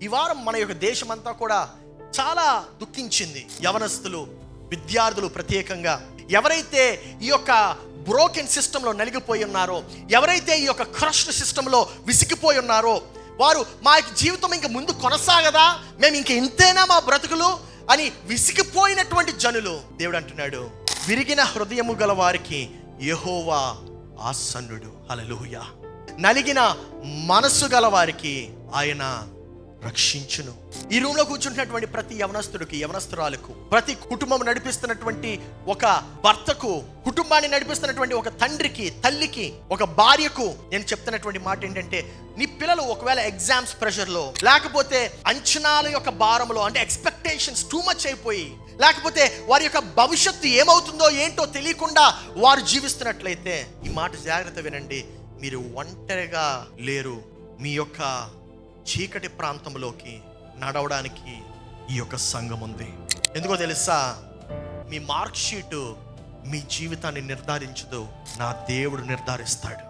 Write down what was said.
ఈ వారం మన యొక్క దేశం అంతా కూడా చాలా దుఃఖించింది. యవనస్తులు, విద్యార్థులు ప్రత్యేకంగా ఎవరైతే ఈ యొక్క బ్రోకెన్ సిస్టంలో నలిగిపోయి ఉన్నారో, ఎవరైతే ఈ యొక్క క్రష్డ్ సిస్టంలో విసిగిపోయి ఉన్నారో, వారు మా జీవితం ఇంక ముందు కొనసాగదా, మేము ఇంక ఇంతేనా మా బ్రతుకులు అని విసిగిపోయినటువంటి జనులు, దేవుడు అంటున్నాడు, విరిగిన హృదయము గల వారికి యెహోవా ఆసన్నుడు. హల్లెలూయా. నలిగిన మనస్సు గల వారికి ఆయన రక్షించును. ఈ రూమ్ లో కూర్చుంటున్నటువంటి ప్రతి యవనస్తుడికి, యవనస్తురాలకు, ప్రతి కుటుంబం నడిపిస్తున్నటువంటి ఒక భర్తకు, కుటుంబాన్ని నడిపిస్తున్నటువంటి ఒక తండ్రికి, తల్లికి, ఒక భార్యకు నేను చెప్తున్నటువంటి మాట ఏంటంటే, నీ పిల్లలు ఒకవేళ ఎగ్జామ్స్ ప్రెషర్లో, లేకపోతే అంచనాల యొక్క భారంలో, అంటే ఎక్స్పెక్టేషన్స్ టూ మచ్ అయిపోయి, లేకపోతే వారి యొక్క భవిష్యత్తు ఏమవుతుందో ఏంటో తెలియకుండా వారు జీవిస్తున్నట్లయితే ఈ మాట జాగ్రత్త వినండి. మీరు ఒంటరిగా లేరు. మీ యొక్క చీకటి ప్రాంతంలోకి నడవడానికి ఈ యొక్క సంఘం ఉంది. ఎందుకో తెలుసా? మీ మార్క్ షీటు మీ జీవితాన్ని నిర్ధారించదు, నా దేవుడు నిర్ధారిస్తాడు.